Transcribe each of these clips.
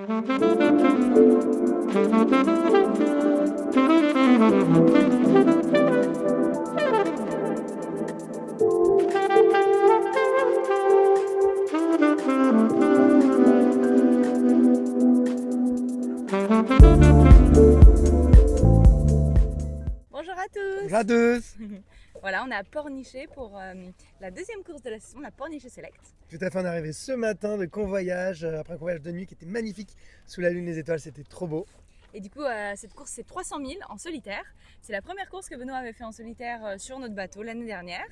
Bonjour à tous. Bonjour à tous. Voilà, on est à Pornichet pour la deuxième course de la saison, la Pornichet Select. Tout à fait, on est arrivé ce matin de convoyage, après un convoyage de nuit qui était magnifique sous la lune des étoiles, c'était trop beau. Et du coup, cette course, c'est 300 000 en solitaire. C'est la première course que Benoît avait fait en solitaire sur notre bateau l'année dernière.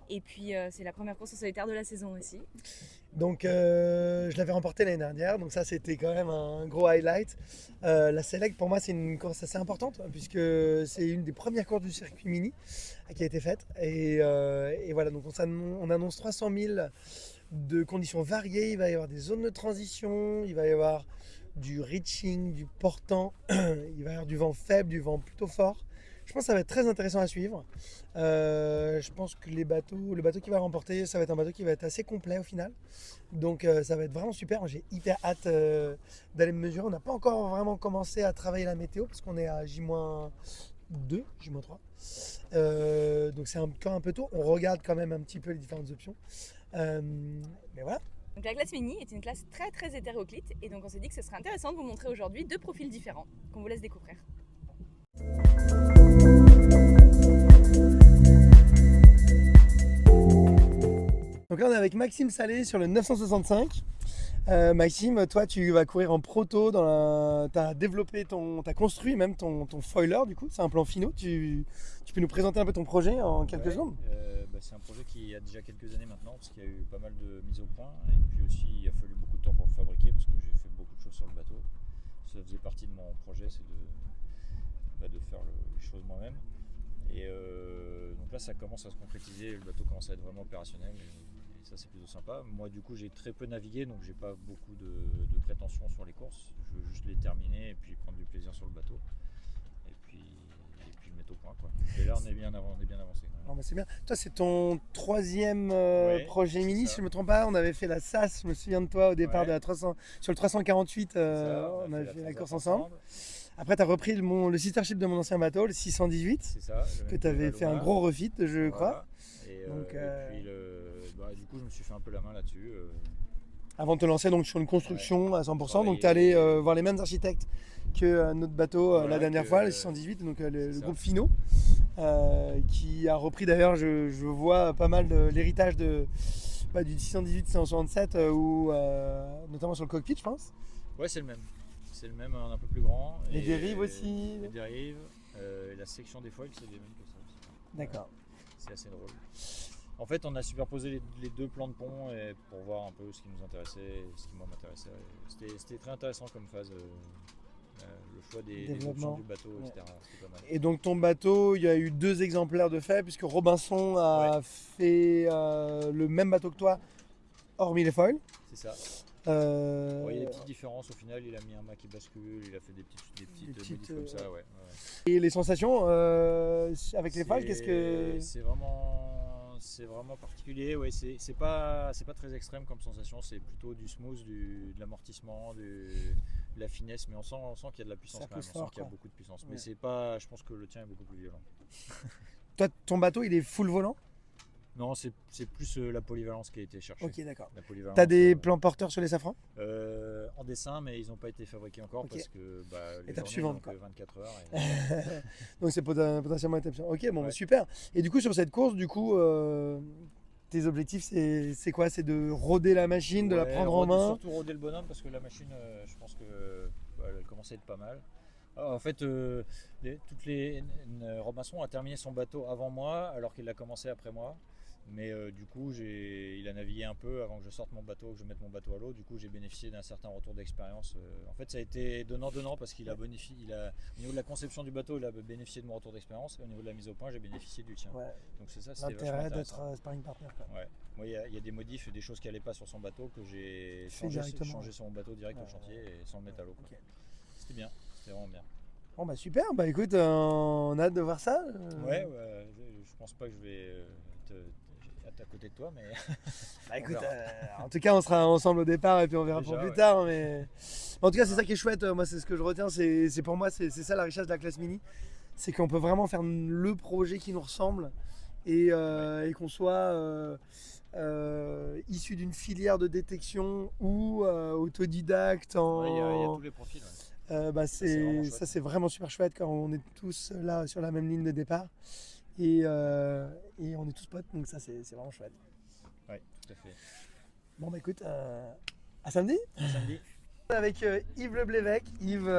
Et puis, c'est la première course en solitaire de la saison aussi. Donc je l'avais remporté l'année dernière, donc ça c'était quand même un gros highlight. La Select pour moi c'est une course assez importante puisque c'est une des premières courses du circuit mini qui a été faite. Et voilà, donc on annonce 300 000 de conditions variées, il va y avoir des zones de transition, il va y avoir du reaching, du portant, il va y avoir du vent faible, du vent plutôt fort. Je pense que ça va être très intéressant à suivre. Je pense que le bateau qui va remporter, ça va être un bateau qui va être assez complet au final. Donc ça va être vraiment super. J'ai hyper hâte d'aller me mesurer. On n'a pas encore vraiment commencé à travailler la météo parce qu'on est à J-2, J-3. Donc c'est encore un peu tôt. On regarde quand même un petit peu les différentes options. Mais voilà. Donc la classe mini est une classe très très hétéroclite. Et donc on s'est dit que ce serait intéressant de vous montrer aujourd'hui deux profils différents qu'on vous laisse découvrir. Donc là on est avec Maxime Salé sur le 965. Maxime, toi tu vas courir en proto, t'as développé t'as construit même ton foiler du coup, c'est un plan finaux. Tu peux nous présenter un peu ton projet en quelques secondes? C'est un projet qui a déjà quelques années maintenant parce qu'il y a eu pas mal de mises au point et puis aussi il a fallu beaucoup de temps pour le fabriquer parce que j'ai fait beaucoup de choses sur le bateau. Ça faisait partie de mon projet, c'est de faire les choses moi-même. Et donc là ça commence à se concrétiser, le bateau commence à être vraiment opérationnel et ça c'est plutôt sympa. Moi du coup j'ai très peu navigué donc j'ai pas beaucoup de prétentions sur les courses. Je veux juste les terminer et puis prendre du plaisir sur le bateau. Et puis le mettre au point quoi. Et là on est bien avancé. Oh, bah c'est bien. Toi c'est ton troisième projet mini si je ne me trompe pas. On avait fait la SAS, je me souviens de toi au départ de la 300, sur le 348, on avait fait la course ensemble. Après, tu as repris le sistership de mon ancien bateau, le 618, ça, que tu avais fait un gros refit, je crois. Et puis, du coup, je me suis fait un peu la main là-dessus. Avant de te lancer donc, sur une construction à 100%, donc tu es allé voir les mêmes architectes que notre bateau la dernière fois, le 618, donc le groupe Finot, qui a repris d'ailleurs, je vois pas mal l'héritage du 618-667, notamment sur le cockpit, je pense. Ouais, c'est le même. C'est le même, un peu plus grand. Les dérives aussi. Les dérives. Et la section des foils, c'est les mêmes que ça aussi. D'accord. C'est assez drôle. En fait, on a superposé les deux plans de pont pour voir un peu ce qui nous intéressait et ce qui moi m'intéressait. C'était très intéressant comme phase. Le choix des options du bateau, etc. C'était pas mal. Et donc ton bateau, il y a eu 2 exemplaires de fait, puisque Robinson a fait le même bateau que toi, hormis les foils. C'est ça. Il y a des petites différences au final, il a mis un mât qui bascule, il a fait des petites modifs comme ça. Ouais. Et les sensations avec les foils, qu'est-ce que... C'est vraiment particulier, ouais, c'est pas très extrême comme sensation, c'est plutôt du smooth, de l'amortissement, de la finesse, mais on sent qu'il y a de la puissance quand même, on sent qu'il y a beaucoup de puissance. Mais c'est pas, je pense que le tien est beaucoup plus violent. Toi, ton bateau, il est full volant? Non, c'est plus la polyvalence qui a été cherchée. Ok, d'accord. T'as des plans porteurs sur les safrans? En dessin, mais ils n'ont pas été fabriqués encore parce que les étape journées suivante, n'ont que 24 heures. Donc c'est potentiellement étape suivante. Ok, bon, bah, super. Et du coup, sur cette course, tes objectifs, c'est quoi? C'est de roder la machine, de la prendre en main? Surtout roder le bonhomme parce que la machine, je pense elle commence à être pas mal. En fait, Robinson a terminé son bateau avant moi alors qu'il l'a commencé après moi. Mais du coup, il a navigué un peu avant que je sorte mon bateau, que je mette mon bateau à l'eau. Du coup, j'ai bénéficié d'un certain retour d'expérience. En fait, ça a été donnant-donnant parce qu'il a bénéficié. Au niveau de la conception du bateau, il a bénéficié de mon retour d'expérience. Et au niveau de la mise au point, j'ai bénéficié du tien. Ouais. Donc c'est ça, c'est l'intérêt d'être sparring partner. Ouais. Moi, il y a des modifs et des choses qui n'allaient pas sur son bateau que j'ai changé sur mon bateau direct au chantier et sans le mettre à l'eau. Okay. C'était bien, c'était vraiment bien. Bon bah super, bah écoute, on a hâte de voir ça. Ouais, je pense pas que je vais à côté de toi, mais Bah écoute, verra. en tout cas, on sera ensemble au départ et puis on verra Déjà, pour plus ouais. tard. Mais en tout cas, c'est ça qui est chouette. Moi, c'est ce que je retiens. C'est pour moi, c'est ça la richesse de la classe mini. C'est qu'on peut vraiment faire le projet qui nous ressemble et qu'on soit issu d'une filière de détection ou autodidacte Ouais, il y a tous les profils. Ouais. bah c'est vraiment chouette. ça c'est vraiment super chouette quand on est tous là sur la même ligne de départ et on est tous potes, donc ça c'est vraiment chouette. Ouais, tout à fait. Bon bah écoute, à samedi Samedi. avec Yves Leblévec, Yves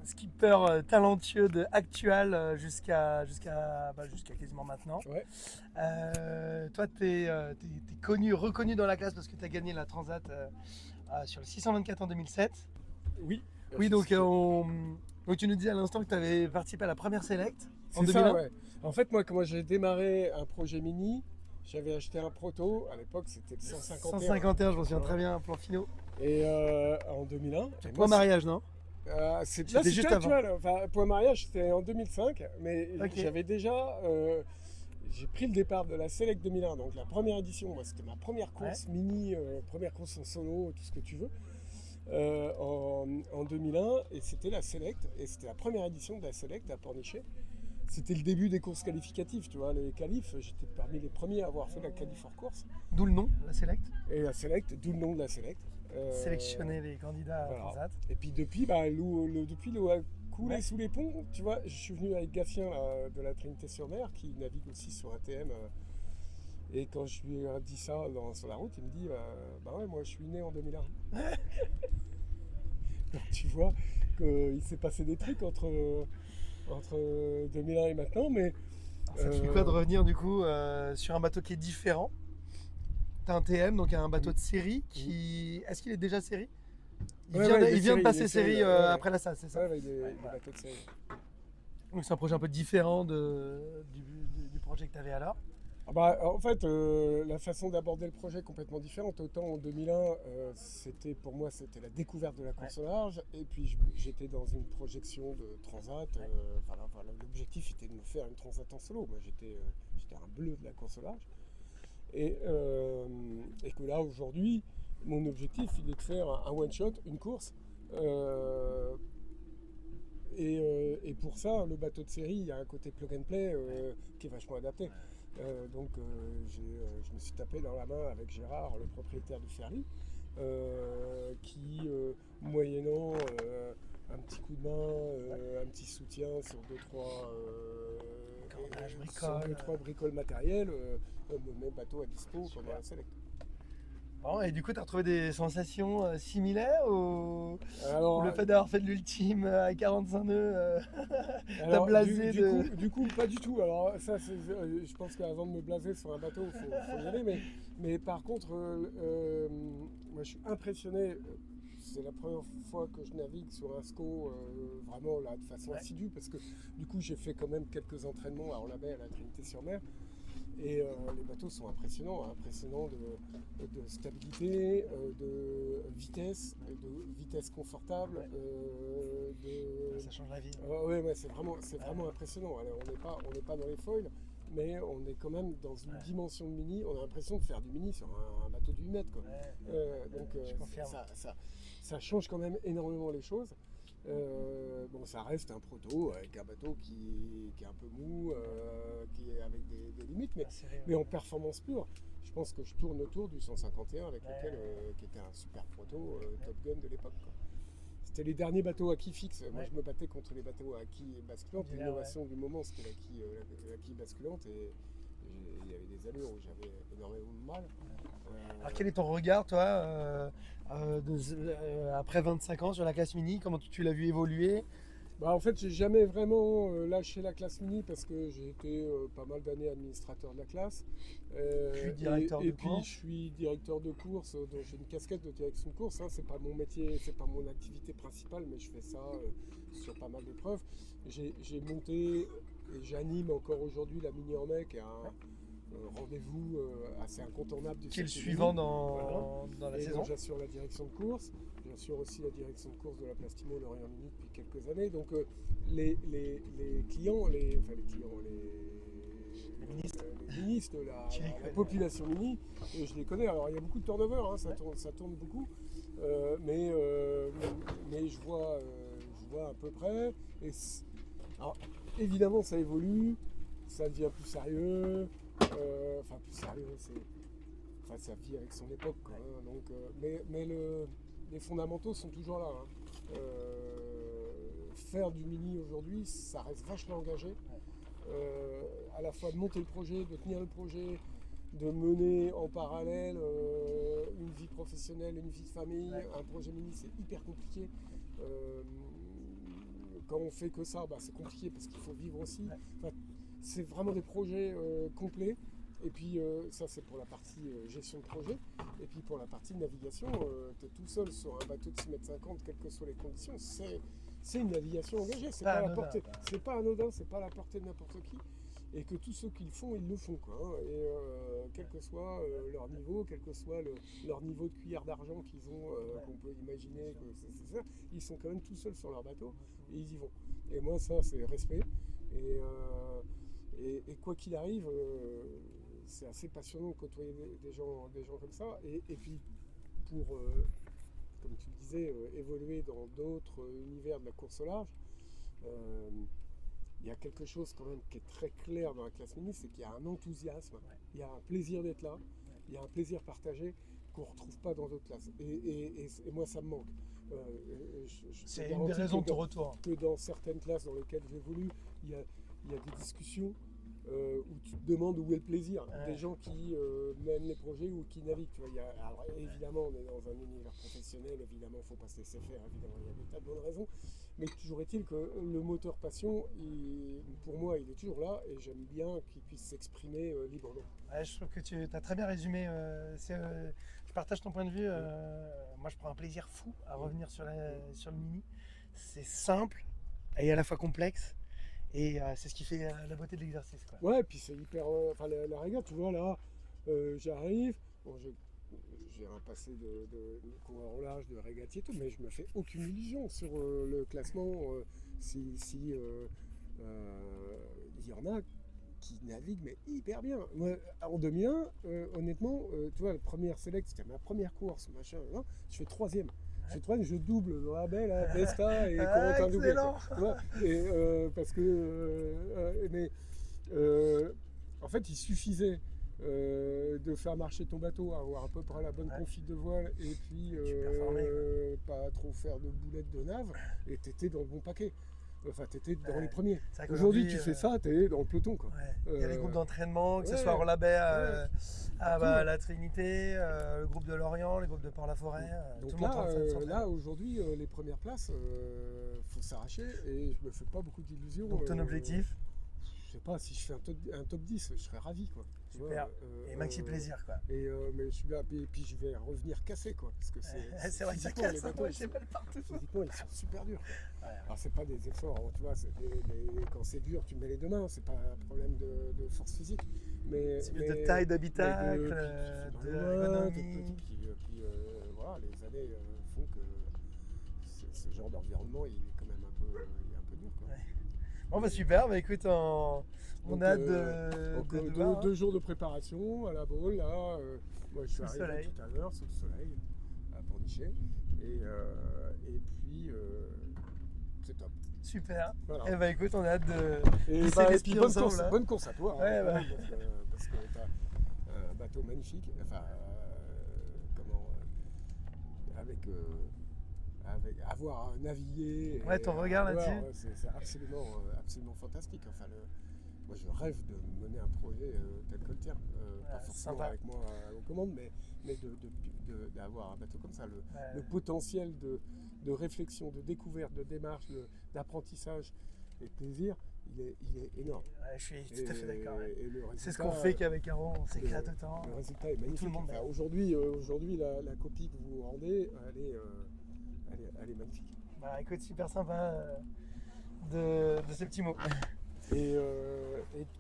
skipper talentueux de Actual jusqu'à quasiment maintenant. Ouais. Toi t'es connu, reconnu dans la classe parce que tu as gagné la Transat sur le 624 en 2007. Oui. Oui, donc tu nous disais à l'instant que tu avais participé à la première Select en C'est 2001. ça, ouais. En fait, moi, quand j'ai démarré un projet mini, j'avais acheté un proto. À l'époque, c'était le 151. 151, je m'en souviens très bien, plan finaux. Et en 2001. Point mariage, non? C'était juste Actual. Enfin, point mariage, c'était en 2005. Mais Ok. j'avais déjà. J'ai pris le départ de la Select 2001, donc la première édition. Moi, c'était ma première course mini, première course en solo, tout ce que tu veux. En 2001, et c'était la Select, et c'était la première édition de la Select à Pornichet. C'était le début des courses qualificatives, tu vois, les qualifs, j'étais parmi les premiers à avoir fait la qualif hors course. D'où le nom, la Select. Et la Select, d'où le nom de la Select. Sélectionner les candidats à voilà. Transat. Et puis depuis, depuis l'eau a coulé sous les ponts, tu vois, je suis venu avec Gatien là, de la Trinité-sur-Mer, qui navigue aussi sur ATM. Et quand je lui ai dit ça sur la route, il me dit bah ouais, moi je suis né en 2001. Donc tu vois qu'il s'est passé des trucs entre 2001 et maintenant, mais. Ça te fait quoi de revenir du coup sur un bateau qui est différent? T'as un TM, donc un bateau de série qui. Est-ce qu'il est déjà série? Il vient de passer série après la SAS, c'est ça? Ouais, il est bateau de série. Donc c'est un projet un peu différent du projet que tu avais alors. Ah bah, en fait, la façon d'aborder le projet est complètement différente. Autant en 2001, c'était pour moi c'était la découverte de la course au large, et puis j'étais dans une projection de transat. Voilà, l'objectif était de me faire une transat en solo. Moi, j'étais un bleu de la course au large, et que là aujourd'hui, mon objectif il est de faire un one shot, une course. Et pour ça, le bateau de série, il y a un côté plug and play qui est vachement adapté. Donc je me suis tapé dans la main avec Gérard, le propriétaire du Ferry, qui, moyennant un petit coup de main, un petit soutien sur deux, trois bricoles matérielles, me met le bateau à dispo pendant la Select. Bon, et du coup, tu as retrouvé des sensations similaires ou Alors, le fait d'avoir fait de l'ultime à 45 nœuds t'as alors, blasé du coup, pas du tout. Alors, ça, je pense qu'avant de me blaser sur un bateau, il faut y aller. Mais par contre, moi, je suis impressionné. C'est la première fois que je navigue sur un SCO vraiment là, de façon assidue, parce que du coup, j'ai fait quand même quelques entraînements à Orlabay, à la Trinité-sur-Mer. Et les bateaux sont impressionnants de stabilité, de vitesse confortable. Ça change la vie. Ouais, c'est vraiment impressionnant. Alors, on n'est pas dans les foils, mais on est quand même dans une dimension de mini. On a l'impression de faire du mini sur un bateau de 8 mètres. Quoi. Donc je confirme. ça change quand même énormément les choses. Bon, ça reste un proto avec un bateau qui est un peu mou, qui est avec des limites, mais en performance pure. Je pense que je tourne autour du 151 avec lequel, qui était un super proto Top Gun de l'époque. C'était les derniers bateaux à quai fixe. Moi, je me battais contre les bateaux à quai basculante. L'innovation du moment, c'était la quille basculante, et il y avait des allures où j'avais énormément de mal. Alors, quel est ton regard, toi, après 25 ans sur la classe mini? Comment tu l'as vu évoluer? En fait, j'ai jamais vraiment lâché la classe mini parce que j'ai été pas mal d'années administrateur de la classe. Puis directeur de course. Puis je suis directeur de course, donc j'ai une casquette de direction de course. Hein. C'est pas mon métier, c'est pas mon activité principale, mais je fais ça sur pas mal d'épreuves. J'ai monté et j'anime encore aujourd'hui la Mini en Mai, qui est un rendez-vous assez incontournable du qui est le suivant dans la saison. J'assure la direction de course. J'assure aussi la direction de course de la Plastimo Lorient Mini depuis quelques années. Donc les clients, les ministres, Tu les la connais. population mini, et je les connais. Alors il y a beaucoup de turnover, hein, ça tourne beaucoup, mais je vois à peu près. Alors, évidemment, ça évolue, ça devient plus sérieux, plus sérieux, ça vit avec son époque, quoi, hein, donc, mais les fondamentaux sont toujours là, hein. Faire du mini aujourd'hui, ça reste vachement engagé. À la fois de monter le projet, de tenir le projet, de mener en parallèle une vie professionnelle, une vie de famille. Un projet mini, c'est hyper compliqué. Quand on fait que ça, c'est compliqué parce qu'il faut vivre aussi. Enfin, c'est vraiment des projets complets. Et puis ça, c'est pour la partie gestion de projet. Et puis pour la partie navigation, tu es tout seul sur un bateau de 6,50 m, quelles que soient les conditions. C'est une navigation engagée, c'est pas à la portée, c'est pas anodin, c'est pas à la portée de n'importe qui, et que tous ceux qui le font, ils le font, quoi, hein. Et quel que soit leur niveau, quel que soit leur niveau de cuillère d'argent qu'ils ont, qu'on peut imaginer que c'est ça, ils sont quand même tout seuls sur leur bateau et ils y vont. Et moi, ça, c'est respect. Et quoi qu'il arrive, c'est assez passionnant de côtoyer des gens comme ça. Et puis pour comme tu le disais, évoluer dans d'autres univers de la course au large, il y a quelque chose quand même qui est très clair dans la classe mini, c'est qu'il y a un enthousiasme, il y a un plaisir d'être là, il y a un plaisir partagé qu'on ne retrouve pas dans d'autres classes. Et moi, ça me manque. C'est une des raisons de ton retour. Que dans certaines classes dans lesquelles j'évolue, il y a des discussions où tu te demandes où est le plaisir. Des gens qui mènent les projets ou qui naviguent. Tu vois, alors, évidemment, on est dans un univers professionnel, évidemment, il ne faut pas se laisser faire, évidemment, il y a des tas de bonnes raisons. Mais toujours est-il que le moteur passion, pour moi, il est toujours là et j'aime bien qu'il puisse s'exprimer librement. Ouais, je trouve que tu as très bien résumé. Je partage ton point de vue. Moi, je prends un plaisir fou à revenir sur le mini. C'est simple et à la fois complexe. Et c'est ce qui fait la beauté de l'exercice, quoi. Ouais, puis c'est hyper. La régate, tu vois, là, j'arrive. Bon, j'ai un passé de coureur au large, de régatier et tout, mais je me fais aucune illusion sur le classement. Il y en a qui naviguent, mais hyper bien. Moi, en 2001, honnêtement, tu vois, la première select, c'était ma première course, machin, hein, je fais troisième. Je double dans la baie, là, Vesta et Corentin doublé. Excellent. Et parce que. En fait, il suffisait de faire marcher ton bateau, avoir à peu près la bonne config de voile et puis pas trop faire de boulettes de nave, et t'étais dans le bon paquet. Enfin, t'étais dans les premiers. Aujourd'hui, tu fais ça, t'es dans le peloton, quoi. Il y a les groupes d'entraînement, que ce soit à Labay, à la Trinité, le groupe de Lorient, le groupe de Port-la-Forêt. Donc tout le monde là, aujourd'hui, les premières places, faut s'arracher et je me fais pas beaucoup d'illusions. Donc ton objectif? Je sais pas, si je fais un top 10, je serais ravi, quoi. Super. Et maxi plaisir, quoi. Mais je suis bien, et puis je vais revenir casser, quoi. Parce que c'est vrai que ça casse, moi j'ai mal partout. Physiquement, ils sont super durs. Alors, c'est pas des efforts, tu vois, quand c'est dur, tu mets les deux mains, c'est pas un problème de force physique. C'est plus de taille d'habitacle, d'ergonomie. Puis voilà, les années font que ce genre d'environnement, il est quand même un peu dur, quoi. Bon, super, écoute, on a hâte de voir. 2 jours de préparation à la boule, là. Moi, je suis arrivé tout à l'heure sous le soleil à Pornichet. Et puis, c'est top. Super. Voilà. Et écoute, on a hâte de et puis bonne course à toi. Ouais, hein, parce que tu as un bateau magnifique. Enfin, avec avoir navigué. Ouais, ton regard là-dessus. C'est absolument fantastique. Enfin, moi, je rêve de mener un projet tel que le tien. Pas forcément avec moi aux commandes, mais d'avoir un bateau comme ça. Le potentiel de réflexion, de découverte, de démarche, d'apprentissage et de plaisir, il est énorme. Ouais, je suis tout à fait d'accord. C'est ce résultat, qu'on fait qu'avec Aaron, on s'éclate autant. Le résultat est magnifique. Tout le monde. Enfin, aujourd'hui, la copie que vous rendez, elle est magnifique. Écoute, super sympa de ces petits mots. Et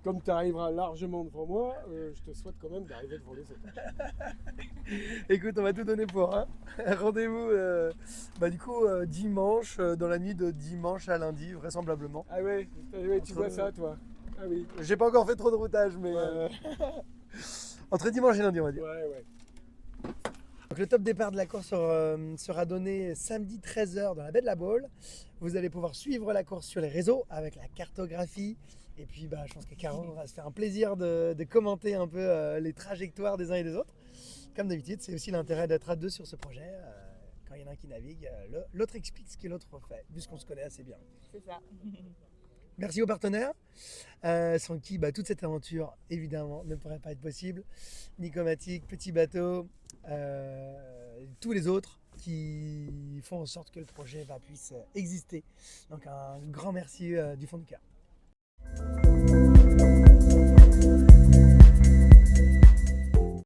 comme tu arriveras largement devant moi, je te souhaite quand même d'arriver devant les autres. Écoute, on va tout donner pour. Rendez-vous du coup dimanche, dans la nuit de dimanche à lundi, vraisemblablement. Ah ouais, tu vois ça, toi. Ah oui. J'ai pas encore fait trop de routage, mais entre dimanche et lundi, on va dire. Ouais. Donc, le top départ de la course sera donné samedi 13h dans la baie de la Baule. Vous allez pouvoir suivre la course sur les réseaux avec la cartographie. Et puis je pense que Caro va se faire un plaisir de commenter un peu les trajectoires des uns et des autres. Comme d'habitude, c'est aussi l'intérêt d'être à deux sur ce projet. Quand il y en a un qui navigue, l'autre explique ce que l'autre fait, puisqu'on se connaît assez bien. C'est ça. Merci aux partenaires, sans qui toute cette aventure, évidemment, ne pourrait pas être possible. Nicomatic, Petit Bateau, tous les autres qui font en sorte que le projet puisse exister. Donc un grand merci du fond du cœur.